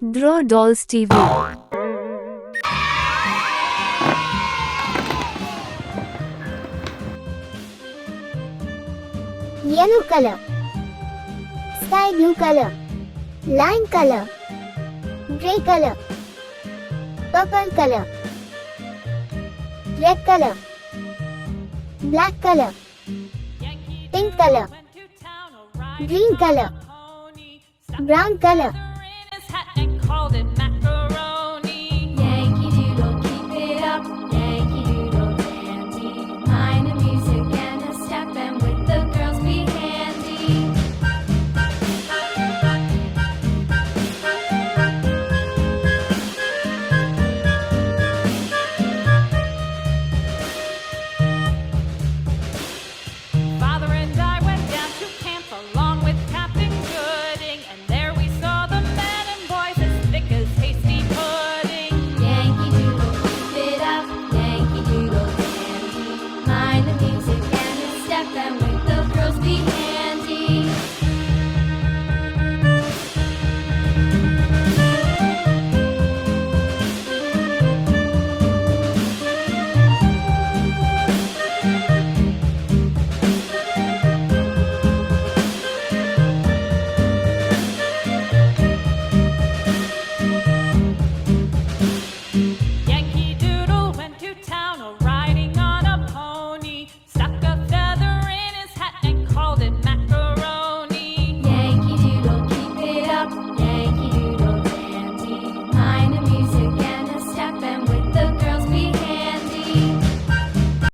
Draw Dolls TV. Yellow color, sky blue color, lime color, grey color, purple color, red color, black color, pink color, green color, brown color.